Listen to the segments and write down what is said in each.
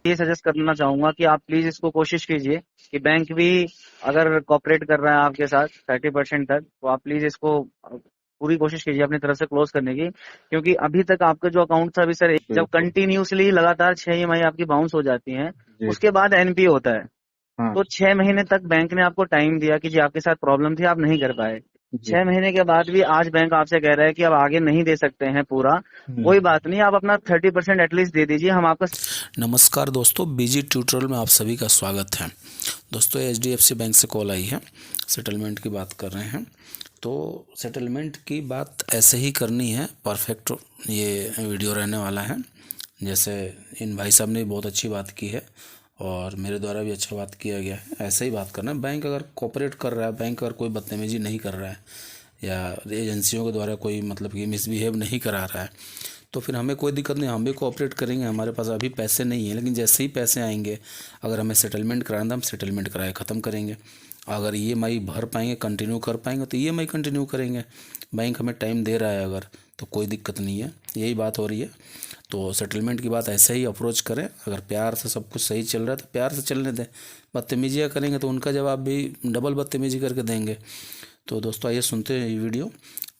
ये सजेस्ट करना चाहूंगा कि आप प्लीज इसको कोशिश कीजिए कि बैंक भी अगर कॉपरेट कर रहा है आपके साथ 30% तक, तो आप प्लीज इसको पूरी कोशिश कीजिए अपनी तरफ से क्लोज करने की। क्योंकि अभी तक आपका जो अकाउंट था, अभी सर जब बिल्कुल। कंटिन्यूसली लगातार 6 EMI आपकी बाउंस हो जाती हैं, जी उसके जी। बाद NPA होता है। हाँ। तो 6 महीने तक बैंक ने आपको टाइम दिया कि जी आपके साथ प्रॉब्लम थी, आप नहीं कर पाए। जी। 6 महीने के बाद भी आज बैंक आपसे कह रहा है कि अब आगे नहीं दे सकते हैं पूरा। कोई बात नहीं, आप अपना 30% एटलीस्ट दे दीजिए, हम आपका। नमस्कार दोस्तों, बीजी ट्यूटोरियल में आप सभी का स्वागत है। दोस्तों, HDFC बैंक से कॉल आई है, सेटलमेंट की बात कर रहे हैं। तो सेटलमेंट की बात ऐसे ही करनी है, परफेक्ट ये वीडियो रहने वाला है। जैसे इन भाई साहब ने बहुत अच्छी बात की है और मेरे द्वारा भी अच्छा बात किया गया है, ऐसे ही बात करना है। बैंक अगर कोऑपरेट कर रहा है, बैंक अगर कोई बदतमीजी नहीं कर रहा है या एजेंसियों के द्वारा कोई मतलब कि मिसबिहेव नहीं करा रहा है, तो फिर हमें कोई दिक्कत नहीं, हम भी कोऑपरेट करेंगे। हमारे पास अभी पैसे नहीं है, लेकिन जैसे ही पैसे आएंगे, अगर हमें सेटलमेंट कराना, हम सेटलमेंट कराए ख़त्म करेंगे। अगर EMI भर पाएंगे, कंटिन्यू कर पाएंगे, तो EMI कंटिन्यू करेंगे। बैंक हमें टाइम दे रहा है अगर, तो कोई दिक्कत नहीं है, यही बात हो रही है। तो सेटलमेंट की बात ऐसे ही अप्रोच करें। अगर प्यार से सब कुछ सही चल रहा है तो प्यार से चलने दें। बदतमीजियाँ करेंगे तो उनका जवाब भी डबल बदतमीजी करके देंगे। तो दोस्तों, आइए सुनते हैं ये वीडियो।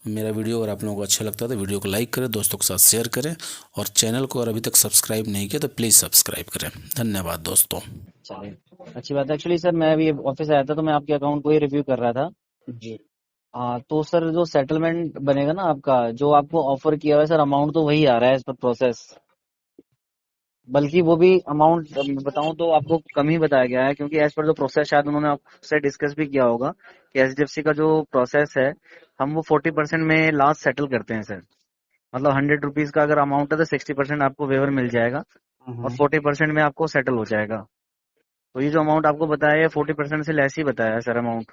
मेरा वीडियो अगर आप लोगों को अच्छा लगता है तो वीडियो को लाइक करें, दोस्तों के साथ शेयर करें, और चैनल को अगर अभी तक सब्सक्राइब नहीं किया तो प्लीज़ सब्सक्राइब करें। धन्यवाद दोस्तों। चलिए, अच्छी बात है। एक्चुअली सर मैं अभी ऑफिस आया था, तो मैं आपके अकाउंट को ही रिव्यू कर रहा था। जी। हाँ, तो सर जो सेटलमेंट बनेगा ना आपका, जो आपको ऑफर किया हुआ है सर, अमाउंट तो वही आ रहा है इस पर प्रोसेस। बल्कि वो भी अमाउंट बताऊं तो आपको कम ही बताया गया है, क्योंकि एज पर जो प्रोसेस शायद उन्होंने आपसे डिस्कस भी किया होगा कि HDFC का जो प्रोसेस है, हम वो 40% में लास्ट सेटल करते हैं सर। मतलब ₹100 का अगर अमाउंट है तो 60% आपको वेवर मिल जाएगा और 40% में आपको सेटल हो जाएगा। तो ये जो अमाउंट आपको बताया है 40% से लेस ही बताया है सर अमाउंट।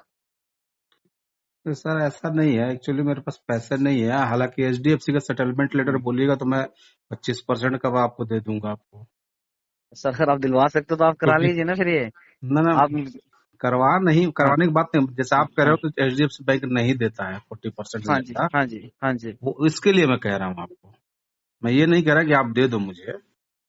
तो सर ऐसा नहीं है, एक्चुअली मेरे पास पैसे नहीं है। हालांकि HDFC का सेटलमेंट लेटर बोलिएगा तो मैं 25% का आपको दे दूंगा आपको। सर अगर आप दिलवा सकते हो तो आप करा क्योंकि लीजिए ना फिर ये। ना ना, आप। हाँ करवाने की बात नहीं। जैसे आप कह रहे हाँ हो तो HDFC बैंक नहीं देता है 40% हाँ जी ज्यादा, हाँ जी हाँ जी। वो इसके लिए मैं कह रहा हूँ आपको। मैं ये नहीं कह रहा कि आप दे दो मुझे।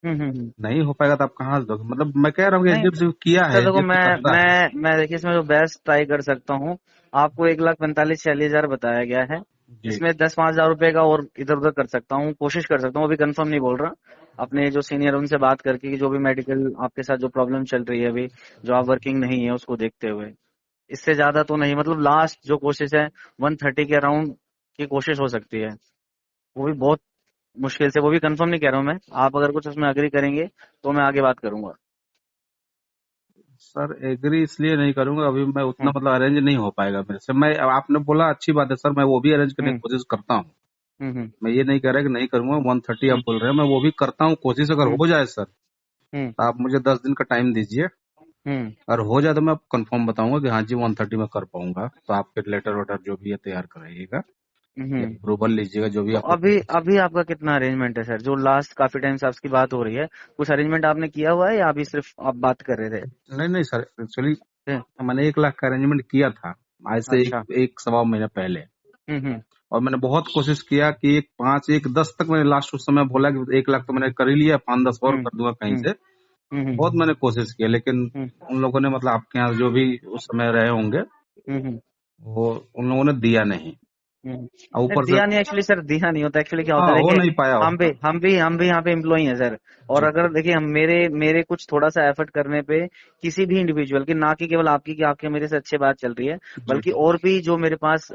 हम्म। नहीं हो पाएगा तो आप कहाँ से दोगे? मतलब मैं कह रहा हूँ कि नहीं HDFC किया है, सर, देखो HDFC करता है। मैं देखिए इसमें जो बेस्ट ट्राई कर सकता हूँ, आपको 1,45,46,000 बताया गया है। जी। इसमें 10-5 हज़ार रुपए का और इधर उधर कर सकता हूँ, कोशिश कर सकता हूँ, अभी कंफर्म नहीं बोल रहा। अपने जो सीनियर उनसे बात करके कि जो भी मेडिकल आपके साथ जो प्रॉब्लम चल रही है अभी, जो आप वर्किंग नहीं है उसको देखते हुए, इससे ज्यादा तो नहीं। मतलब लास्ट जो कोशिश है 130 के अराउंड की कोशिश हो सकती है, वो भी बहुत मुश्किल से। वो भी कंफर्म नहीं कह रहा हूँ मैं, आप अगर कुछ उसमें अग्री करेंगे तो मैं आगे बात करूंगा। सर एग्री इसलिए नहीं करूंगा, अभी मैं उतना हम्म मतलब अरेंज नहीं हो पाएगा मेरे से। मैं, आपने बोला अच्छी बात है सर, मैं वो भी अरेंज करने की हम्म कोशिश करता हूँ। हम्म मैं ये नहीं कह रहा कि नहीं करूंगा। 130 आप हम्म बोल रहे हैं, मैं वो भी करता हूँ कोशिश। अगर हम्म हो जाए सर हम्म तो आप मुझे 10 दिन का टाइम दीजिए। हम्म अगर हो जाए तो मैं कंफर्म बताऊंगा कि हाँ जी 130 में कर पाऊंगा। तो आप फिर लेटर वेटर जो भी है तैयार कराइएगा या हम्म। अप्रूवल लीजिएगा, जो भी तो आपको अभी प्रोसेस। अभी आपका कितना अरेंजमेंट है सर? जो लास्ट काफी टाइम से आपकी बात हो रही है, कुछ अरेंजमेंट आपने किया हुआ है या अभी सिर्फ आप बात कर रहे थे? नहीं नहीं सर, एक्चुअली हम्म, मैंने 1 लाख का अरेंजमेंट किया था आज से अच्छा। एक सवा महीने पहले। हम्म। और मैंने बहुत कोशिश किया कि 1 10 तक मैंने लास्ट उस समय बोला कि 1 लाख तो मैंने कर ही लिया, 5-10 और हम्म कर दूंगा कहीं हम्म से। हम्म बहुत मैंने कोशिश किया, लेकिन हम्म उन लोगों ने, मतलब आपके यहाँ जो भी उस समय रहे होंगे, हम्म वो उन लोगों ने दिया नहीं। और नहीं, ऊपर से दिया नहीं। एक्चुअली सर दिया नहीं होता। एक्चुअली क्या हाँ, होता है, हो देखिए नहीं पाया हम भी होगा। हम भी हम भी यहाँ पे एम्प्लॉई हैं सर। और जी अगर देखिए हम मेरे मेरे कुछ थोड़ा सा एफर्ट करने पे किसी भी इंडिविजुअल की, ना कि केवल आपकी कि आपके मेरे से अच्छी बात चल रही है, जी बल्कि और भी जो मेरे पास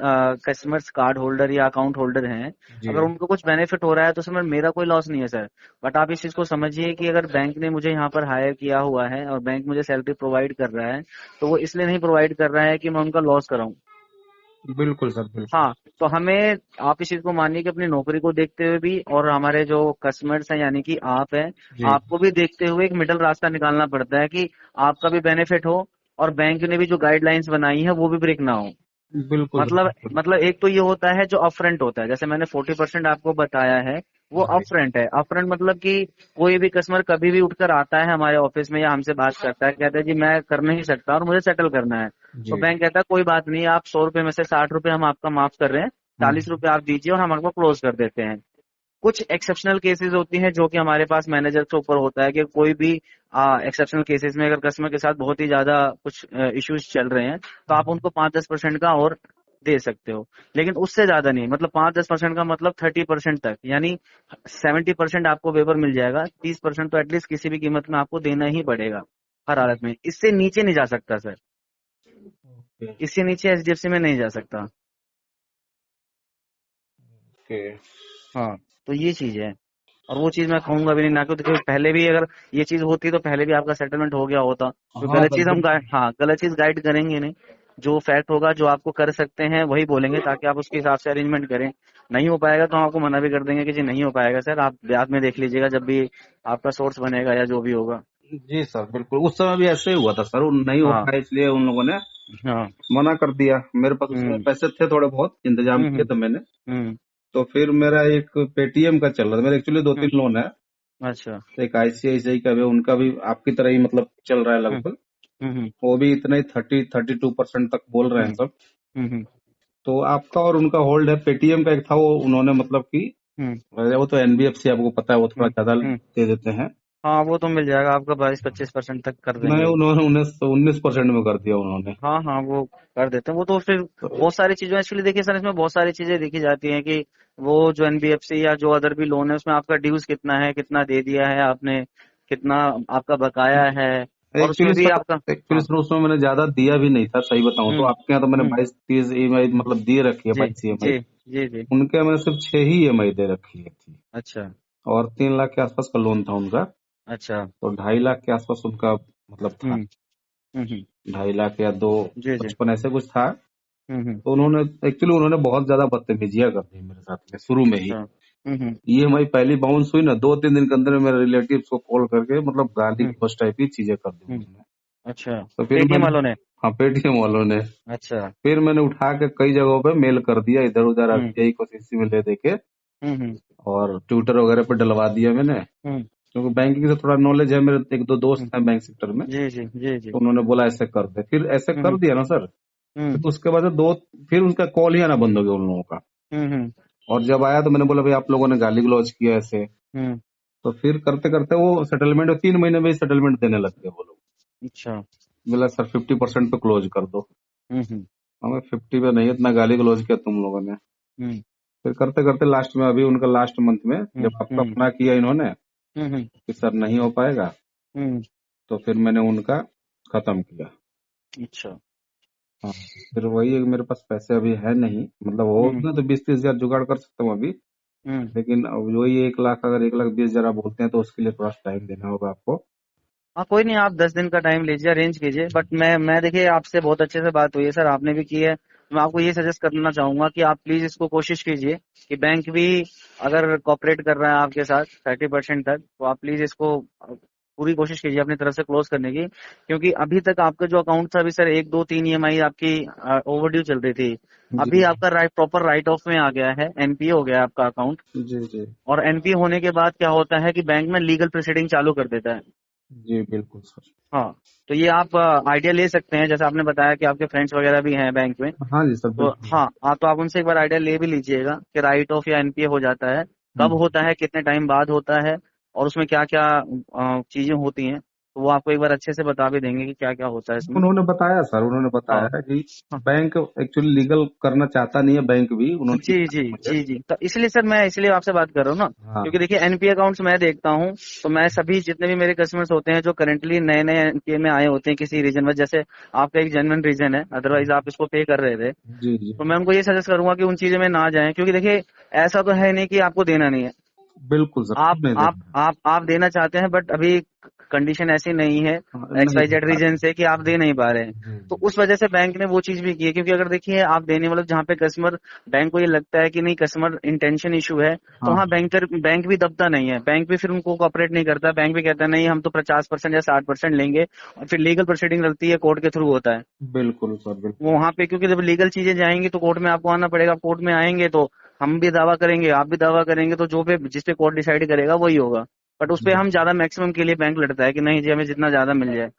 कस्टमर्स कार्ड होल्डर या अकाउंट होल्डर हैं, जी। अगर उनको कुछ बेनिफिट हो रहा है तो उसमें मेरा कोई लॉस नहीं है सर। बट आप इस चीज को समझिए कि अगर बैंक ने मुझे यहाँ पर हायर किया हुआ है और बैंक मुझे सैलरी प्रोवाइड कर रहा है, तो वो इसलिए नहीं प्रोवाइड कर रहा है कि मैं उनका लॉस कराऊं। बिल्कुल सर, बिल्कुल। हाँ, तो हमें, आप इस चीज को मानिए कि अपनी नौकरी को देखते हुए भी और हमारे जो कस्टमर्स हैं यानी कि आप हैं, जी। आपको भी देखते हुए एक मिडल रास्ता निकालना पड़ता है कि आपका भी बेनिफिट हो और बैंक ने भी जो गाइडलाइंस बनाई है वो भी ब्रेक ना हो। बिल्कुल सर, मतलब बिल्कुल। मतलब एक तो ये होता है जो अपफ्रंट होता है, जैसे मैंने 40% आपको बताया है, वो जी अपफ्रंट है। अपफ्रंट मतलब कि कोई भी कस्टमर कभी भी उठकर आता है हमारे ऑफिस में या हमसे बात करता है, कहता है जी मैं कर नहीं सकता और मुझे सेटल करना है, तो जी। बैंक कहता है कोई बात नहीं, आप 100 रुपए में से 60 रुपए हम आपका माफ कर रहे हैं, हम्म, 40 रुपए आप दीजिए और हम आपको क्लोज कर देते हैं। कुछ एक्सेप्शनल केसेस होती हैं जो कि हमारे पास मैनेजर के ऊपर होता है कि कोई भी एक्सेप्शनल केसेस में अगर कस्टमर के साथ बहुत ही ज्यादा कुछ इश्यूज चल रहे हैं तो आप उनको 5-10% का और दे सकते हो, लेकिन उससे ज्यादा नहीं। मतलब 5-10% का मतलब 30% तक, यानी 70% आपको वेवर मिल जाएगा, 30% तो एटलीस्ट किसी भी कीमत में आपको देना ही पड़ेगा हर हालत में। इससे नीचे नहीं जा सकता सर, ओके इससे नीचे एचडीएफसी में नहीं जा सकता। ओके। हाँ, तो ये चीज है, और वो चीज मैं कहूंगा भी नहीं ना, क्योंकि पहले भी अगर ये चीज होती तो पहले भी आपका सेटलमेंट हो गया होता। तो हाँ गलत सर चीज हम बिल्कुल। हाँ, गलत चीज गाइड करेंगे नहीं। जो फैक्ट होगा, जो आपको कर सकते हैं वही बोलेंगे, ताकि आप उसके हिसाब से अरेंजमेंट करें। नहीं हो पाएगा तो हम आपको मना भी कर देंगे कि जी नहीं हो पाएगा सर, आप बाद में देख लीजिएगा जब भी आपका सोर्स बनेगा या जो भी होगा। जी सर बिल्कुल, उस समय भी ऐसे ही हुआ था सर, वो नहीं हो हाँ पाया इसलिए उन लोगों ने हाँ। मना कर दिया। मेरे पास उस समय हम्म पैसे थे, थोड़े बहुत इंतजाम हम्म किए थे मैंने। हम्म तो फिर मेरा एक पेटीएम का चल रहा था, मेरे एक्चुअली दो हम्म, तीन लोन है। अच्छा। एक आईसीआईसीआई का भी, उनका भी आपकी तरह ही मतलब चल रहा है हम्म लगभग। हम्म वो भी इतना ही 32% तक बोल रहे हैं हम्म सब। हम्म तो आपका और उनका होल्ड है। पेटीएम का एक था, वो उन्होंने मतलब कि हम्म वो तो एनबीएफसी आपको पता है, वो थोड़ा हम्म ज्यादा हम्म। दे देते हैं। हाँ, वो तो मिल जाएगा आपका, 22-25% तक कर नहीं, देंगे वो। उन्होंने 19% में कर दिया उन्होंने। हाँ हाँ, वो कर देते हैं। वो तो फिर तो बहुत सारी चीजें एक्चुअली देखिए सर, इसमें बहुत सारी चीजें देखी जाती हैं कि वो जो एनबीएफसी या जो अदर भी लोन है उसमें आपका ड्यूज कितना है, कितना दे दिया है आपने, कितना आपका बकाया है, और उसमें एक्चुअली भी सर आपका। एक्चुअली हाँ। सर उसमें मैंने ज्यादा दिया भी नहीं था, सही बताऊं तो। हम्म आपके यहाँ तो मैंने हम्म 22-30 ईएमआई मतलब दिए रखी है, जी 22 ईएमआई। जी जी जी। उनके मैंने सिर्फ 6 ही ईएमआई दे रखी है थी। अच्छा और 3 लाख के आसपास का लोन था उनका। अच्छा। तो 2.5 लाख के आसपास उनका मतलब था। हम्म 2.5 लाख या दो जी जी। 55 ऐसे कुछ था। हम्म। तो उन्होंने बहुत ज्यादा बदतमीजियां कर दी मेरे साथ में शुरू में ही। अच्छा। ईएमआई पहली बाउंस हुई ना, 2-3 दिन के अंदर मेरे रिलेटिव्स को कॉल करके मतलब गाली हम्म गलौज टाइप की चीजें कर दी हम्म। उन्होंने। अच्छा, तो फिर पेटीएम मैंने, वालों ने। हाँ पेटीएम वालों ने, अच्छा। फिर मैंने उठा के कई जगहों पे मेल कर दिया, इधर उधर हम्म आरबीआई को सीसी में ले देके। हम्म और ट्विटर वगैरह पे डलवा दिया मैंने। हम्म क्योंकि बैंकिंग से थोड़ा नॉलेज है, मेरे एक दो दोस्त हम्म, हैं बैंक सेक्टर में। जी जी जी जी। तो उन्होंने बोला ऐसे कर दे, फिर ऐसे हम्म कर दिया ना सर। हम्म फिर उसके बाद से फिर उनका कॉल ही आना बंद हो गया उन लोगों का। हम्म और जब आया तो मैंने बोला भाई आप लोगों ने गाली गलौज किया ऐसे। हम्म। तो फिर करते करते वो सेटलमेंट 3 महीने में ही सेटलमेंट देने लग गए वो लोग। अच्छा। बोला सर 50% पे क्लोज कर दो। हम्म। हमें 50 पे नहीं, इतना गाली गलौज किया तुम लोगों ने। हम्म फिर करते करते लास्ट में, अभी उनका लास्ट मंथ में हम्म जब आपका हम्म अपना किया इन्होंने हम्म कि सर नहीं हो पाएगा, हम्म, तो फिर मैंने उनका खत्म किया। अच्छा। हाँ, फिर वही है कि मेरे पास पैसे अभी है नहीं, मतलब हो हम्म ना तो 20-30 हजार जुगाड़ कर सकता हूँ अभी। हम्म। लेकिन अब वही 1 लाख, अगर 1,20,000 आप बोलते हैं तो उसके लिए थोड़ा टाइम देना होगा आपको। हाँ, कोई नहीं, आप 10 दिन का टाइम लीजिए, अरेंज कीजिए। बट मैं देखिए, आपसे बहुत अच्छे से बात हुई है सर, आपने भी की है। मैं आपको ये सजेस्ट करना चाहूंगा कि आप प्लीज इसको कोशिश कीजिए कि बैंक भी अगर कॉपरेट कर रहा है आपके साथ 30% तक, तो आप प्लीज इसको पूरी कोशिश कीजिए अपनी तरफ से क्लोज करने की। क्योंकि अभी तक आपका जो अकाउंट था, अभी सर 1 2 3 ईएमआई आपकी ओवरड्यू चल रही थी। जी अभी आपका प्रॉपर राइट ऑफ में आ गया है, एनपीए हो गया है आपका अकाउंट। जी जी और एनपीए होने के बाद क्या होता है कि बैंक में लीगल प्रोसीडिंग चालू कर देता है। जी बिल्कुल सर। हाँ, तो ये आप आइडिया ले सकते हैं, जैसे आपने बताया कि आपके फ्रेंड्स वगैरह भी हैं बैंक में। हाँ जी सर तो बिल्कुल। हाँ तो आप उनसे एक बार आइडिया ले भी लीजिएगा कि राइट ऑफ या एनपीए हो जाता है, कब हम्म, होता है, कितने टाइम बाद होता है, और उसमें क्या क्या चीजें होती हैं। तो वो आपको एक बार अच्छे से बता भी देंगे कि क्या क्या होता है इसमें। उन्होंने बताया सर, उन्होंने हाँ बताया कि हाँ। बैंक एक्चुअली लीगल करना चाहता नहीं है, बैंक भी, उन्होंने ये जी कहा जी मुझे। जी जी, तो इसलिए सर मैं इसलिए आपसे बात कर रहा हूँ ना, क्योंकि हाँ देखिए एनपीए अकाउंट्स मैं देखता हूँ, तो मैं सभी जितने भी मेरे कस्टमर्स होते हैं जो करंटली नए नए एनपीए में आए होते हैं किसी रीजन में, जैसे आपका एक जेन्युइन रीजन है, अदरवाइज आप इसको पे कर रहे थे, जी जी तो मैं उनको ये सजेस्ट करूंगा कि उन चीजों में ना जाएं। क्योंकि देखिए, ऐसा तो है नहीं कि आपको देना नहीं है, बिल्कुल सर, आप क्यों नहीं आप देना। आप देना चाहते हैं, बट अभी कंडीशन ऐसी नहीं है हाँ, एक्स नहीं वाई दे जेड पा रीजन रहे। से कि आप दे नहीं पा रहे हैं। जी तो जी उस वजह से बैंक ने वो चीज भी की है, क्योंकि अगर देखिए आप देने, मतलब जहाँ पे कस्टमर, बैंक को ये लगता है कि नहीं कस्टमर इंटेंशन इशू है, तो हाँ वहाँ बैंक भी दबता नहीं है, बैंक भी फिर उनको कॉपरेट नहीं करता, बैंक भी कहता है नहीं हम तो 50% या 60% लेंगे, और फिर लीगल प्रोसीडिंग रहती है, कोर्ट के थ्रू होता है बिल्कुल सर वो बिल्कुल। वहां पे। क्योंकि जब लीगल चीजें जाएंगी तो कोर्ट में आपको आना पड़ेगा, कोर्ट में आएंगे तो हम भी दावा करेंगे, आप भी दावा करेंगे, तो जो पे जिस पे कोर्ट डिसाइड करेगा वही होगा। बट उस पे जी हम ज्यादा मैक्सिमम के लिए बैंक लड़ता है कि नहीं जी हमें जितना ज्यादा मिल जाए।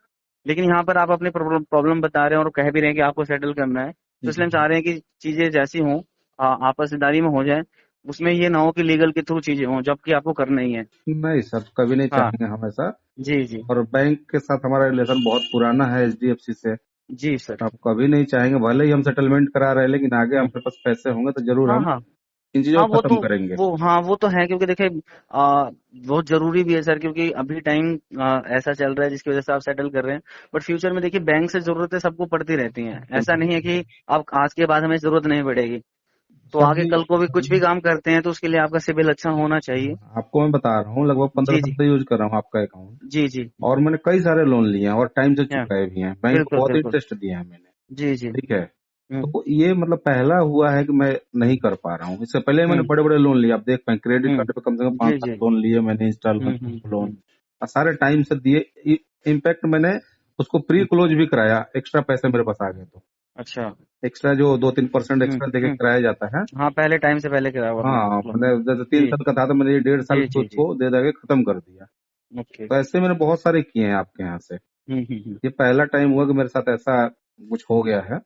लेकिन यहाँ पर आप अपने प्रॉब्लम बता रहे हैं और कह भी रहे हैं कि आपको सेटल करना है, तो इसलिए हम जी चाह रहे हैं कि चीजें जैसी हों आपसदारी में हो जाए। उसमें ये ना हो कि लीगल के थ्रू चीजें हों, जबकि आपको करना ही है। नहीं सर, कभी नहीं हाँ चाहेंगे हम ऐसा। जी जी और बैंक के साथ हमारा रिलेशन बहुत पुराना है एचडीएफसी से। जी सर। आप कभी नहीं चाहेंगे, भले ही हम सेटलमेंट करा रहे हैं, लेकिन आगे हम्म, हमारे पास पैसे होंगे तो जरूर हाँ हम हाँ इन चीजों हाँ, को खत्म करेंगे। वो तो है, क्योंकि देखिए बहुत जरूरी भी है सर, क्योंकि अभी टाइम ऐसा चल रहा है जिसकी वजह से आप सेटल कर रहे हैं। बट फ्यूचर में देखिए बैंक से जरूरतें सबको पड़ती रहती हैं, ऐसा बिल्कुल। नहीं है कि अब आज के बाद हमें जरूरत नहीं पड़ेगी। तो सर आगे जी, कल को भी कुछ भी काम करते हैं तो उसके लिए आपका सिबिल अच्छा होना चाहिए। आपको मैं बता रहा हूँ, लगभग 15 जी साल जी से यूज कर रहा हूँ आपका अकाउंट। जी जी और मैंने कई सारे लोन लिए हैं और टाइम से हाँ, चुकाए भी हैं, बैंक को बिल्कुल बहुत बिल्कुल। इंटरेस्ट दिया है मैंने। जी जी। ठीक है। हम्म तो ये मतलब पहला हुआ है कि मैं नहीं कर पा रहा हूँ। इससे पहले मैंने हम्म बड़े बड़े लोन लिए, आप देख पाए क्रेडिट कार्ड पे कम से कम पांच जी सात जी। लोन लिए मैंने, इंस्टॉलमेंट लोन। हम्म। और सारे टाइम से दिए। इनफैक्ट मैंने उसको प्री हम्म, क्लोज भी कराया, एक्स्ट्रा पैसे मेरे पास आ गए तो। अच्छा। एक्स्ट्रा जो 2-3% एक्स्ट्रा देके हम्म। कराया जाता है। हाँ, पहले टाइम से पहले कराया हुआ आपने हाँ, लोन। मैंने जैसे जी 3 साल का था तो मैंने ये 1.5 साल जी में जी जी। उसको दे दे के खत्म कर दिया। ओके। तो ऐसे मैंने बहुत सारे किए हैं आपके यहाँ से। हम्म। ये पहला टाइम हुआ कि मेरे साथ ऐसा कुछ हो गया है।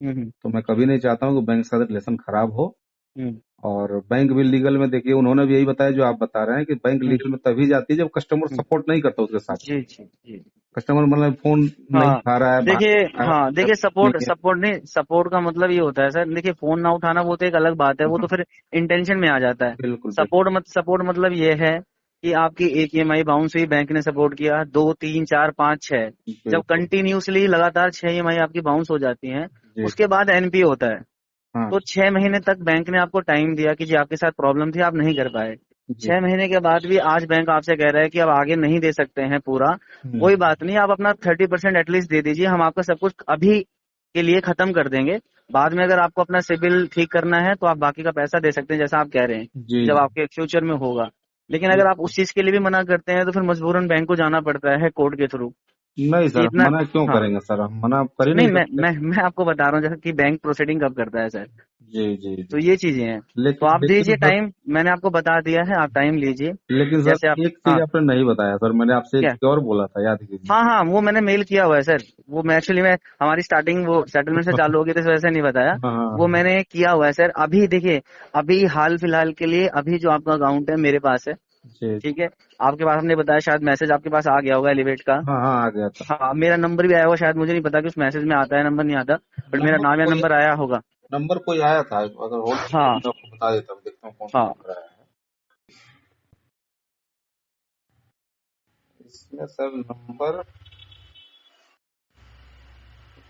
हम्म। तो मैं कभी नहीं चाहता हूँ कि बैंक के साथ रिलेशन खराब हो। हम्म और बैंक भी लीगल में, देखिए उन्होंने भी यही बताया जो आप बता रहे हैं, कि बैंक हम्म, लीगल में तभी जाती है जब कस्टमर हम्म, सपोर्ट नहीं करता उसके साथ में। जी जी जी। कस्टमर मतलब फोन नहीं हाँ उठा रहा है, देखिए, हाँ बाहर देखिए, नहीं सपोर्ट है। सपोर्ट नहीं, सपोर्ट का मतलब ये होता है सर, देखिए फोन ना उठाना वो तो एक अलग बात है, वो तो फिर इंटेंशन में आ जाता है। बिल्कुल बिल्कुल सपोर्ट मतलब ये है कि आपकी एक ईएमआई बाउंस हुई, बैंक ने सपोर्ट किया, 2 3 4 5 6, जब बिल्कुल। कंटिन्यूसली लगातार 6 ईएमआई आपकी बाउंस हो जाती हैं, जी उसके बाद एनपीए होता है। हाँ। तो 6 महीने तक बैंक ने आपको टाइम दिया कि जी आपके साथ प्रॉब्लम थी, आप नहीं कर पाए। जी। 6 महीने के बाद भी आज बैंक आपसे कह रहा है कि अब आगे नहीं दे सकते हैं पूरा, कोई हम्म। बात नहीं, आप अपना 30% एटलीस्ट दे दीजिए, हम आपका सब कुछ अभी के लिए खत्म कर देंगे। बाद में अगर आपको अपना सिबिल ठीक करना है तो आप बाकी का पैसा दे सकते हैं, जैसा आप कह रहे हैं, जी जब जी। आपके फ्यूचर में होगा। लेकिन अगर आप बिल्कुल। उस चीज के लिए भी मना करते हैं तो फिर मजबूरन बैंक को जाना पड़ता है कोर्ट के थ्रू, नहीं कि सर, इतना। मना क्यों हाँ, करेंगे सर, हम मना कर ही नहीं, नहीं मैं सकते। मैं मैं आपको बता रहा हूँ जैसे कि बैंक प्रोसीडिंग कब करता है सर। जी जी तो जी। ये चीजें हैं। तो लेकिन आप लेकिन दीजिए सर, टाइम, मैंने आपको बता दिया है, आप टाइम लीजिए। लेकिन जैसे आप। सर एक चीज हाँ, आपने नहीं बताया सर, मैंने आपसे एक क्या? चीज और बोला था, याद कीजिए। हाँ हाँ, वो मैंने मेल किया हुआ है सर, वो मैं एक्चुअली मैं हमारी स्टार्टिंग वो सेटलमेंट से चालू होगी तो इस वजह से नहीं बताया। हाँ हाँ वो हाँ। मैंने किया हुआ है सर, अभी देखिए, अभी हाल फिलहाल के लिए अभी जो आपका अकाउंट है मेरे पास है। जी जी। ठीक है। आपके पास हमने बताया, शायद मैसेज आपके पास आ गया होगा एलिवेट का। हाँ हाँ, आ गया था। हाँ, मेरा नंबर भी आया होगा शायद, मुझे नहीं पता कि उस मैसेज में आता है नंबर, नहीं आता, बट मेरा नंबर नाम या कोई नंबर आया होगा। नंबर कोई आया था, अगर होल्ड कीजिए हाँ मैं आपको बता देता हूँ, देखता हूँ कौन सा हाँ। नंबर आया है इसमें। सर नंबर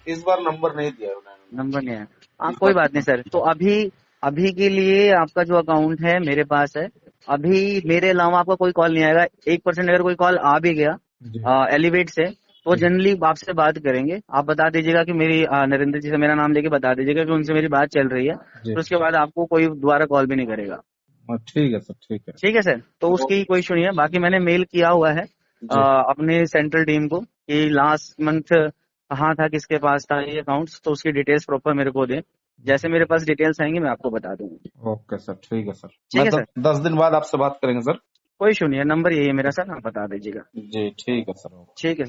इस बार नंबर नहीं दिया उन्होंने, नंबर नहीं है। हाँ, इस कोई बार बात नहीं नंबर सर। नहीं तो दिया। अभी अभी के लिए आपका जो अकाउंट है मेरे पास है। अभी मेरे अलावा आपका कोई कॉल नहीं आएगा। 1% अगर कोई कॉल आ भी गया जी एलिवेट से, तो जी जनरली आपसे बात करेंगे, आप बता दीजिएगा कि मेरी नरेंद्र जी से मेरा नाम लेके बता दीजिएगा कि उनसे मेरी बात चल रही है, जी। फिर उसके बाद आपको कोई दोबारा कॉल भी नहीं करेगा। हाँ, ठीक है सर, ठीक है। ठीक है सर, तो उसकी कोई इशू नहीं है। बाकी मैंने मेल किया हुआ है जी अपने सेंट्रल टीम को कि लास्ट मंथ कहाँ था, किसके पास था ये अकाउंट्स, तो उसकी डिटेल्स प्रॉपर मेरे को दें। जैसे मेरे पास डिटेल्स आएंगे मैं आपको बता दूंगा। ओके सर, ठीक है सर, ठीक मैं है सर, 10 दिन बाद आपसे बात करेंगे सर। कोई इशू नहीं है, नंबर यही है मेरा सर, आप बता दीजिएगा। जी ठीक है सर। ठीक है सर।